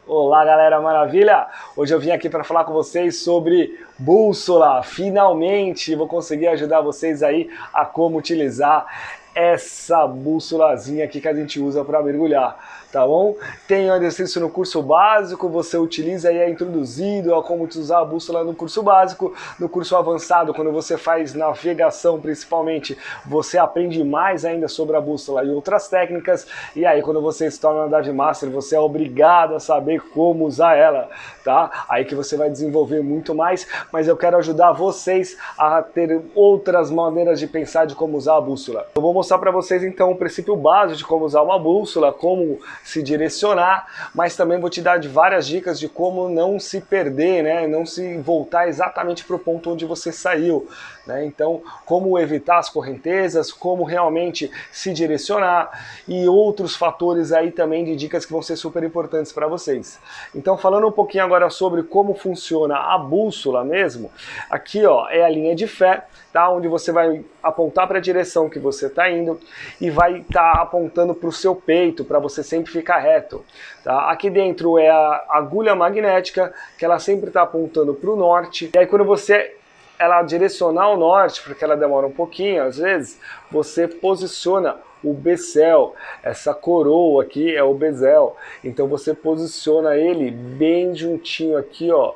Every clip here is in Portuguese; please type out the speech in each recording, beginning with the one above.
Olá galera, maravilha! Hoje eu vim aqui para falar com vocês sobre bússola. Finalmente vou conseguir ajudar vocês aí a como utilizar essa bússolazinha aqui que a gente usa para mergulhar, tá bom? Tem um exercício no curso básico, você utiliza e é introduzido a como usar a bússola no curso básico. No curso avançado, quando você faz navegação principalmente, você aprende mais ainda sobre a bússola e outras técnicas. E aí quando você se torna Dive Master, você é obrigado a saber como usar ela, tá? Aí que você vai desenvolver muito mais, mas eu quero ajudar vocês a ter outras maneiras de pensar de como usar a bússola. Eu vou mostrar para vocês então o princípio básico de como usar uma bússola, como se direcionar, mas também vou te dar várias dicas de como não se perder, né? Não se voltar exatamente para o ponto onde você saiu, né? Então, como evitar as correntezas, como realmente se direcionar e outros fatores aí também de dicas que vão ser super importantes para vocês. Então, falando um pouquinho agora sobre como funciona a bússola mesmo, aqui ó, é a linha de fé, tá? Onde você vai apontar para a direção que você está indo e vai estar apontando para o seu peito, para você sempre ficar reto, tá? Aqui dentro é a agulha magnética, que ela sempre está apontando para o norte, e aí quando você ela direcionar ao norte, porque ela demora um pouquinho, às vezes, você posiciona o becel, essa coroa aqui é o bezel, então você posiciona ele bem juntinho aqui, ó,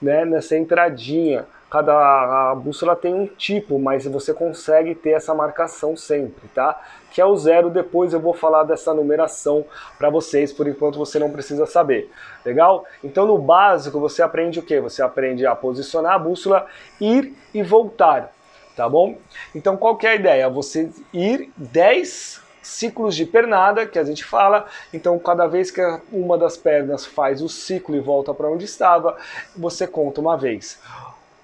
né, nessa entradinha. A bússola tem um tipo, mas você consegue ter essa marcação sempre, tá? Que é o 0, depois eu vou falar dessa numeração para vocês, por enquanto você não precisa saber, legal? Então no básico você aprende o quê? Você aprende a posicionar a bússola, ir e voltar, tá bom? Então qual que é a ideia? Você ir 10 ciclos de pernada, que a gente fala, então cada vez que uma das pernas faz o ciclo e volta para onde estava, você conta uma vez.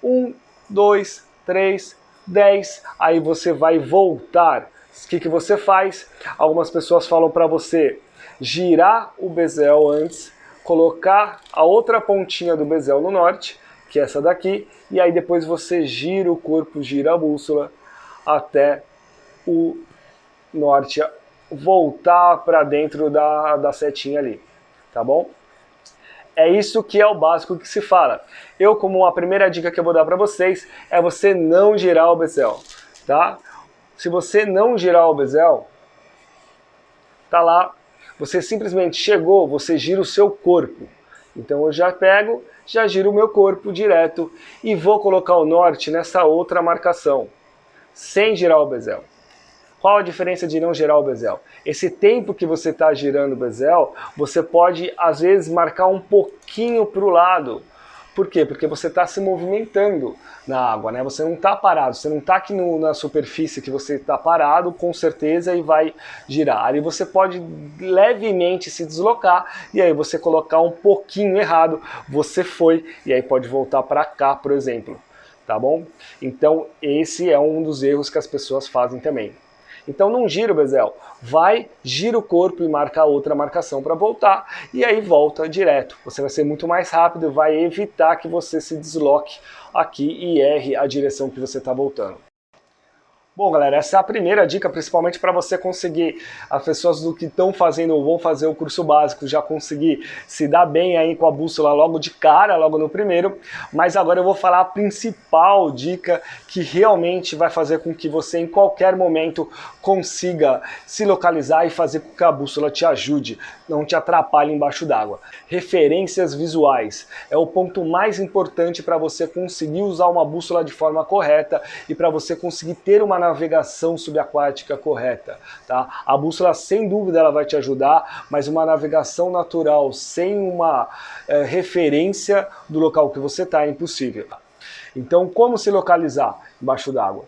1, 2, 3, 10, aí você vai voltar. O que você faz? Algumas pessoas falam para você girar o bezel antes, colocar a outra pontinha do bezel no norte, que é essa daqui, e aí depois você gira o corpo, gira a bússola até o norte voltar para dentro da setinha ali, tá bom? É isso que é o básico que se fala. Eu, como a primeira dica que eu vou dar para vocês, é você não girar o bezel, tá? Se você não girar o bezel, tá lá, você simplesmente chegou, você gira o seu corpo. Então eu já pego, já giro o meu corpo direto e vou colocar o norte nessa outra marcação, sem girar o bezel. Qual a diferença de não girar o bezel? Esse tempo que você está girando o bezel, você pode, às vezes, marcar um pouquinho para o lado. Por quê? Porque você está se movimentando na água, né? Você não está parado, você não está aqui na superfície que você está parado, com certeza, e vai girar. Ali você pode levemente se deslocar, e aí você colocar um pouquinho errado, você foi, e aí pode voltar para cá, por exemplo. Tá bom? Então, esse é um dos erros que as pessoas fazem também. Então não gira o bezel, vai, gira o corpo e marca a outra marcação para voltar, e aí volta direto. Você vai ser muito mais rápido e vai evitar que você se desloque aqui e erre a direção que você está voltando. Bom, galera, essa é a primeira dica, principalmente para você conseguir, as pessoas do que estão fazendo ou vão fazer o curso básico, já conseguir se dar bem aí com a bússola logo de cara, logo no primeiro. Mas agora eu vou falar a principal dica que realmente vai fazer com que você em qualquer momento consiga se localizar e fazer com que a bússola te ajude, não te atrapalhe embaixo d'água. Referências visuais é o ponto mais importante para você conseguir usar uma bússola de forma correta e para você conseguir ter uma navegação subaquática correta, tá? A bússola, sem dúvida, ela vai te ajudar, mas uma navegação natural sem uma referência do local que você está é impossível. Então, como se localizar embaixo d'água?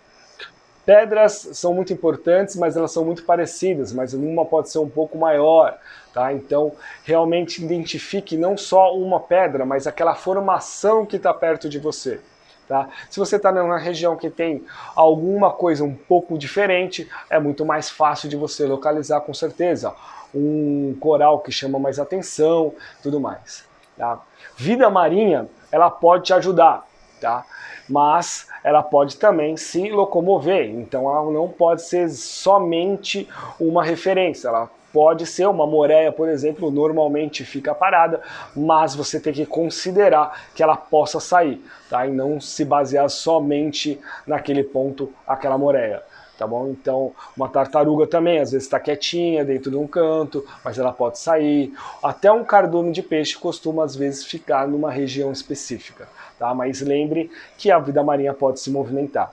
Pedras são muito importantes, mas elas são muito parecidas, mas uma pode ser um pouco maior, tá? Então, realmente identifique não só uma pedra, mas aquela formação que está perto de você. Tá? Se você está numa região que tem alguma coisa um pouco diferente, é muito mais fácil de você localizar com certeza. Um coral que chama mais atenção, tudo mais. Tá? Vida marinha, ela pode te ajudar, tá? Mas ela pode também se locomover, então ela não pode ser somente uma referência, ela pode ser uma moreia, por exemplo, normalmente fica parada, mas você tem que considerar que ela possa sair, tá? E não se basear somente naquele ponto, aquela moreia. Tá bom? Então, uma tartaruga também, às vezes está quietinha dentro de um canto, mas ela pode sair. Até um cardume de peixe costuma, às vezes, ficar numa região específica, tá? Mas lembre que a vida marinha pode se movimentar.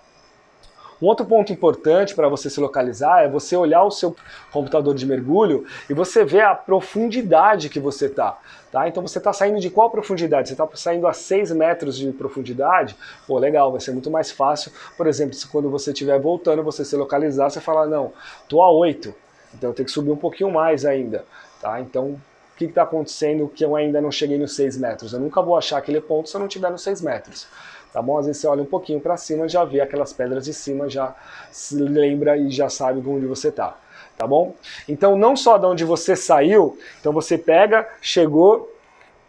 Um outro ponto importante para você se localizar é você olhar o seu computador de mergulho e você ver a profundidade que você está. Tá? Então você está saindo de qual profundidade? Você está saindo a 6 metros de profundidade? Pô, legal, vai ser muito mais fácil. Por exemplo, se quando você estiver voltando, você se localizar, você fala, não, estou a 8, então eu tenho que subir um pouquinho mais ainda. Tá? Então, o que está acontecendo que eu ainda não cheguei nos 6 metros? Eu nunca vou achar aquele ponto se eu não estiver nos 6 metros. Tá bom? Às vezes você olha um pouquinho para cima, já vê aquelas pedras de cima, já se lembra e já sabe onde você está. Tá bom? Então não só de onde você saiu, então você pega, chegou,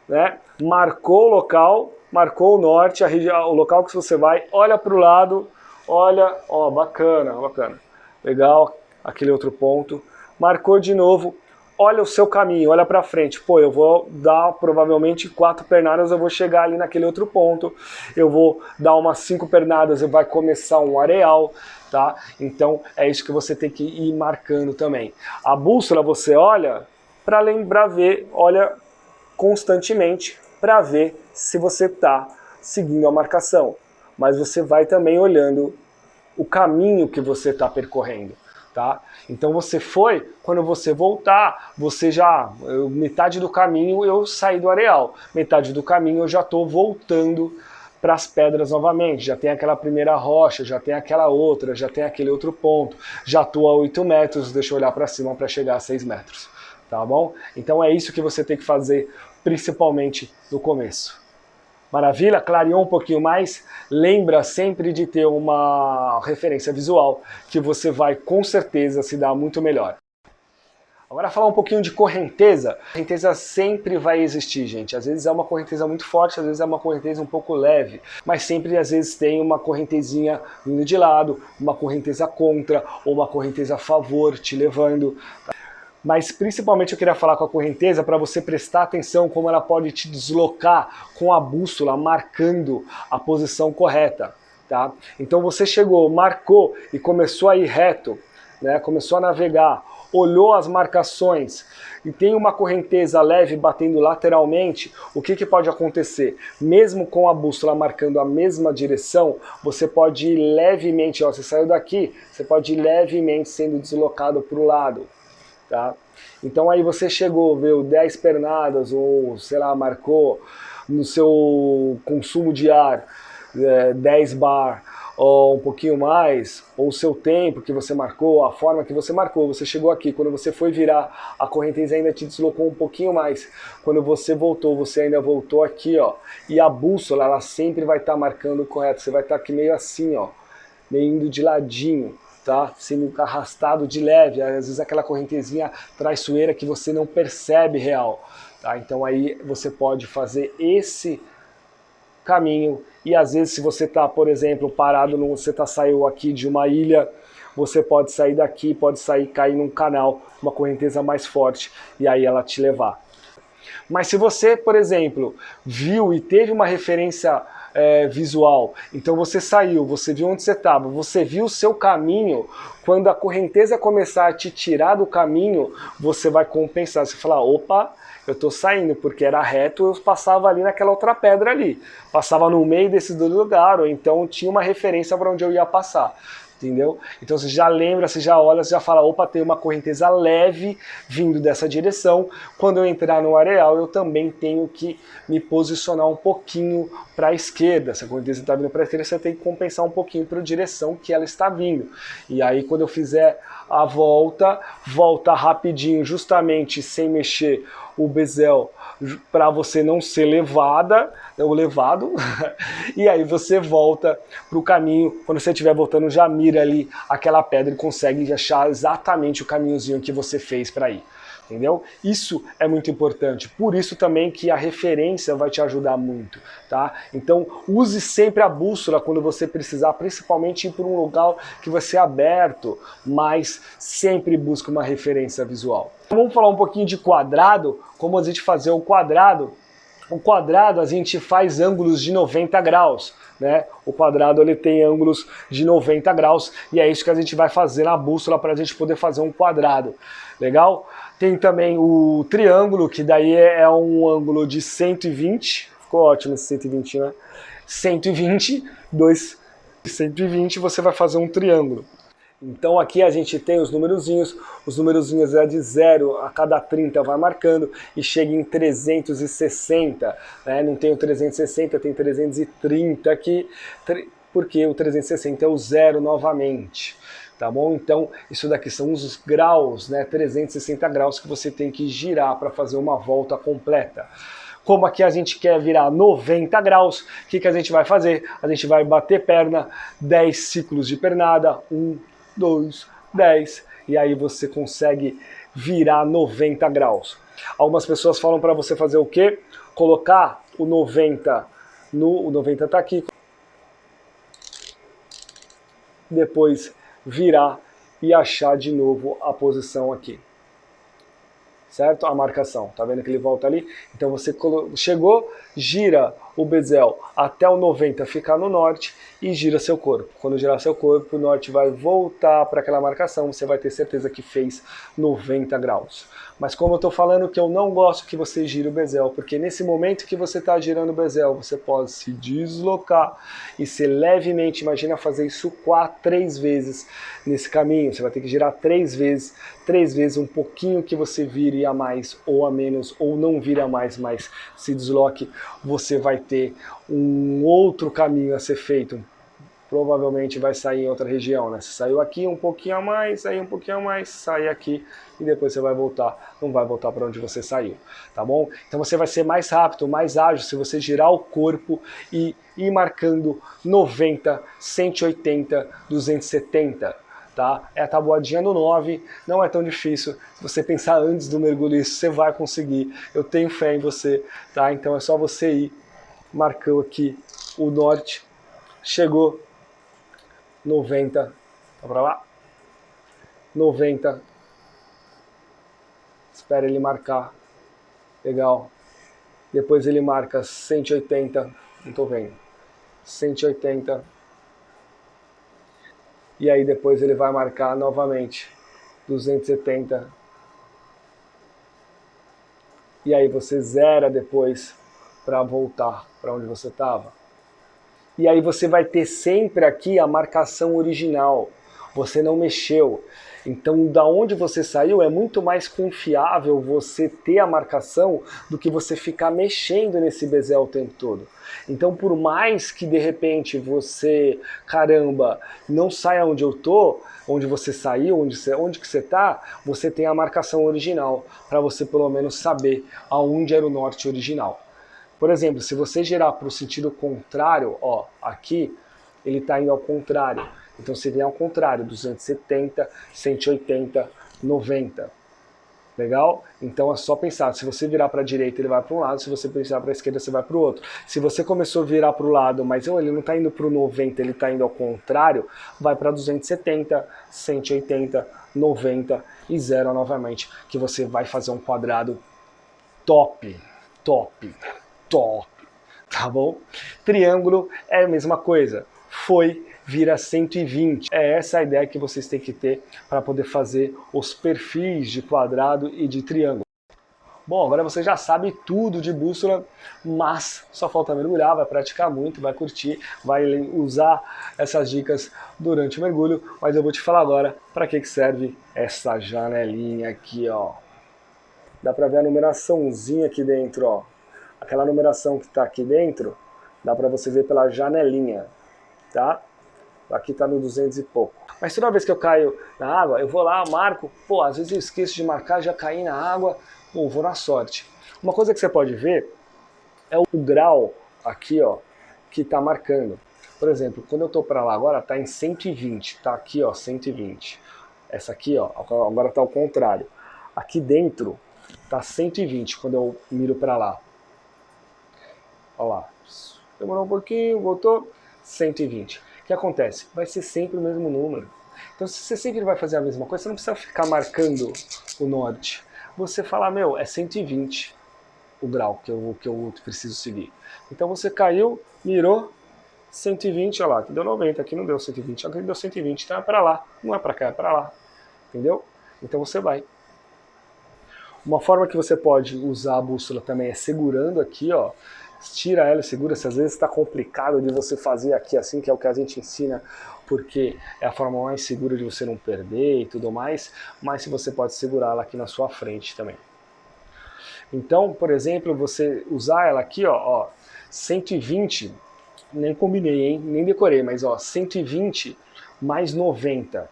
né, marcou o local, marcou o norte, o local que você vai, olha para o lado, olha, ó, bacana, bacana, legal, aquele outro ponto, marcou de novo, olha o seu caminho, olha para frente. Pô, eu vou dar provavelmente 4 pernadas, eu vou chegar ali naquele outro ponto. Eu vou dar umas 5 pernadas, e vai começar um areal, tá? Então é isso que você tem que ir marcando também. A bússola você olha para lembrar, ver, olha constantemente para ver se você está seguindo a marcação. Mas você vai também olhando o caminho que você está percorrendo. Tá? Então você foi, quando você voltar, você já, metade do caminho eu saí do areal, metade do caminho eu já estou voltando para as pedras novamente, já tem aquela primeira rocha, já tem aquela outra, já tem aquele outro ponto, já estou a 8 metros, deixa eu olhar para cima para chegar a 6 metros, tá bom? Então é isso que você tem que fazer, principalmente no começo. Maravilha? Clareou um pouquinho mais? Lembra sempre de ter uma referência visual que você vai com certeza se dar muito melhor. Agora falar um pouquinho de correnteza. A correnteza sempre vai existir, gente. Às vezes é uma correnteza muito forte, às vezes é uma correnteza um pouco leve, mas sempre às vezes tem uma correntezinha vindo de lado, uma correnteza contra ou uma correnteza a favor te levando. Mas principalmente eu queria falar com a correnteza para você prestar atenção como ela pode te deslocar com a bússola marcando a posição correta. Tá? Então você chegou, marcou e começou a ir reto, né? Começou a navegar, olhou as marcações e tem uma correnteza leve batendo lateralmente, o que pode acontecer? Mesmo com a bússola marcando a mesma direção, você pode ir levemente, ó, você saiu daqui, você pode ir levemente sendo deslocado para o lado. Tá? Então aí você chegou, viu 10 pernadas ou sei lá, marcou no seu consumo de ar 10 bar ou um pouquinho mais, ou o seu tempo que você marcou, a forma que você marcou, você chegou aqui, quando você foi virar, a correnteza ainda te deslocou um pouquinho mais, quando você voltou, você ainda voltou aqui, ó, e a bússola, ela sempre vai estar marcando correto, você vai estar aqui meio assim, ó, meio indo de ladinho, tá? Sendo arrastado de leve, às vezes aquela correntezinha traiçoeira que você não percebe real, tá? Então aí você pode fazer esse caminho e às vezes se você tá, por exemplo, parado, saiu aqui de uma ilha, você pode sair daqui, pode sair, cair num canal, uma correnteza mais forte e aí ela te levar. Mas se você, por exemplo, viu e teve uma referência visual, então você saiu, você viu onde você estava, você viu o seu caminho, quando a correnteza começar a te tirar do caminho, você vai compensar, você falar, opa, eu estou saindo, porque era reto, eu passava ali naquela outra pedra ali, passava no meio desses dois lugares, ou então tinha uma referência para onde eu ia passar. Entendeu? Então você já lembra, você já olha, você já fala, opa, tem uma correnteza leve vindo dessa direção. Quando eu entrar no areal, eu também tenho que me posicionar um pouquinho para a esquerda. Se a correnteza está vindo para a esquerda, você tem que compensar um pouquinho para a direção que ela está vindo. E aí quando eu fizer a volta rapidinho, justamente sem mexer o bezel, para você não ser levado, e aí você volta para o caminho, quando você estiver voltando já mira ali aquela pedra e consegue achar exatamente o caminhozinho que você fez para ir. Entendeu? Isso é muito importante, por isso também que a referência vai te ajudar muito, tá? Então use sempre a bússola quando você precisar, principalmente ir para um lugar que vai ser aberto, mas sempre busque uma referência visual. Vamos falar um pouquinho de quadrado, como a gente fazer o quadrado. O quadrado a gente faz ângulos de 90 graus, né? O quadrado ele tem ângulos de 90 graus e é isso que a gente vai fazer na bússola para a gente poder fazer um quadrado, legal? Tem também o triângulo, que daí é um ângulo de 120, ficou ótimo esse 120, né? 120, 120 você vai fazer um triângulo. Então aqui a gente tem os numerozinhos é de 0 a cada 30 vai marcando e chega em 360, né? Não tem o 360, tem 330 aqui, porque o 360 é o zero novamente, tá bom? Então isso daqui são os graus, né? 360 graus que você tem que girar para fazer uma volta completa. Como aqui a gente quer virar 90 graus, o que a gente vai fazer? A gente vai bater perna, 10 ciclos de pernada, 1, 2, 10, e aí você consegue virar 90 graus. Algumas pessoas falam para você fazer o quê? Colocar o 90 o 90 tá aqui, depois virar e achar de novo a posição aqui. Certo? A marcação, tá vendo que ele volta ali? Então você chegou, gira o bezel até o 90 ficar no norte e gira seu corpo. Quando girar seu corpo, o norte vai voltar para aquela marcação, você vai ter certeza que fez 90 graus. Mas como eu estou falando que eu não gosto que você gire o bezel, porque nesse momento que você está girando o bezel, você pode se deslocar e ser levemente, imagina fazer isso 3 vezes nesse caminho, você vai ter que girar 3 vezes um pouquinho que você vire a mais ou a menos, ou não vire a mais, mas se desloque, você vai ter um outro caminho a ser feito. Provavelmente vai sair em outra região, né? Você saiu aqui um pouquinho a mais, saiu um pouquinho a mais, sai aqui e depois você vai voltar, não vai voltar para onde você saiu, tá bom? Então você vai ser mais rápido, mais ágil se você girar o corpo e ir marcando 90, 180, 270. Tá? É a tabuadinha do 9, não é tão difícil. Se você pensar antes do mergulho, isso você vai conseguir. Eu tenho fé em você, tá? Então é só você ir, marcou aqui o norte, chegou 90, tá pra lá? 90, espera ele marcar, legal. Depois ele marca 180, não tô vendo, 180. E aí depois ele vai marcar novamente 270. E aí você zera depois para voltar para onde você estava. E aí você vai ter sempre aqui a marcação original. Você não mexeu. Então, da onde você saiu é muito mais confiável você ter a marcação do que você ficar mexendo nesse bezel o tempo todo. Então, por mais que de repente você, caramba, não saia onde eu tô, onde você saiu, onde que você tá, você tem a marcação original para você pelo menos saber aonde era o norte original. Por exemplo, se você girar para o sentido contrário, ó, aqui ele está indo ao contrário. Então você vem ao contrário, 270, 180, 90. Legal? Então é só pensar, se você virar para a direita ele vai para um lado, se você virar para a esquerda você vai para o outro. Se você começou a virar para o lado, mas ele não está indo para o 90, ele está indo ao contrário, vai para 270, 180, 90 e 0 novamente, que você vai fazer um quadrado top, top, top, tá bom? Triângulo é a mesma coisa, vira 120. É essa a ideia que vocês têm que ter para poder fazer os perfis de quadrado e de triângulo. Bom, agora você já sabe tudo de bússola, mas só falta mergulhar, vai praticar muito, vai curtir, vai usar essas dicas durante o mergulho, mas eu vou te falar agora para que serve essa janelinha aqui, ó. Dá para ver a numeraçãozinha aqui dentro, ó. Aquela numeração que está aqui dentro, dá para você ver pela janelinha, tá? Aqui está no 200 e pouco. Mas toda vez que eu caio na água, eu vou lá, marco, pô, às vezes eu esqueço de marcar, já caí na água, bom, vou na sorte. Uma coisa que você pode ver é o grau aqui, ó, que está marcando. Por exemplo, quando eu estou para lá agora, está em 120, tá aqui, ó, 120. Essa aqui, ó, agora está ao contrário. Aqui dentro tá 120 quando eu miro para lá. Olha lá, demorou um pouquinho, voltou, 120. O que acontece? Vai ser sempre o mesmo número. Então se você sempre vai fazer a mesma coisa, você não precisa ficar marcando o norte. Você fala, meu, é 120 o grau que eu preciso seguir. Então você caiu, mirou, 120, olha lá, aqui deu 90, aqui não deu 120, aqui deu 120, então é para lá, não é para cá, é para lá. Entendeu? Então você vai. Uma forma que você pode usar a bússola também é segurando aqui, ó. Tira ela e segura, se às vezes está complicado de você fazer aqui assim, que é o que a gente ensina, porque é a forma mais segura de você não perder e tudo mais, mas se você pode segurá-la aqui na sua frente também. Então, por exemplo, você usar ela aqui, ó 120, nem combinei, hein? Nem decorei, mas ó, 120 mais 90,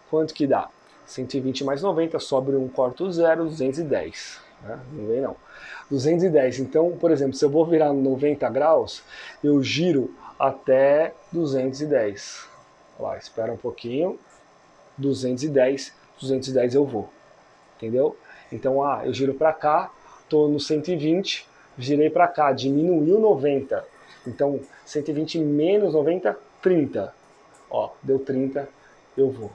quanto que dá? 120 mais 90, sobre um corto zero, 210. Né? Não vem não. 210. Então, por exemplo, se eu vou virar 90 graus, eu giro até 210. Olha lá, espera um pouquinho. 210 eu vou. Entendeu? Então, eu giro para cá, tô no 120, girei para cá, diminuiu 90. Então, 120 menos 90, 30. Ó, deu 30, eu vou.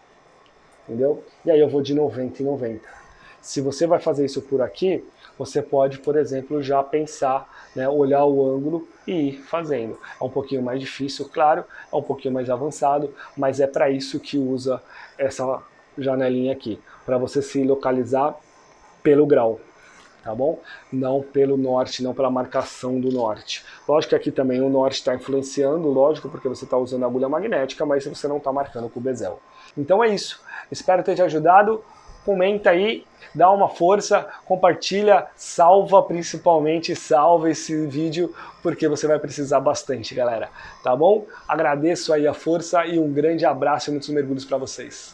Entendeu? E aí eu vou de 90 em 90. Se você vai fazer isso por aqui, você pode, por exemplo, já pensar, né, olhar o ângulo e ir fazendo. É um pouquinho mais difícil, claro, é um pouquinho mais avançado, mas é para isso que usa essa janelinha aqui, para você se localizar pelo grau, tá bom? Não pelo norte, não pela marcação do norte. Lógico que aqui também o norte está influenciando, lógico, porque você está usando a agulha magnética, mas você não está marcando com o bezel. Então é isso. Espero ter te ajudado. Comenta aí, dá uma força, compartilha, salva principalmente, salva esse vídeo, porque você vai precisar bastante, galera. Tá bom? Agradeço aí a força e um grande abraço e muitos mergulhos para vocês.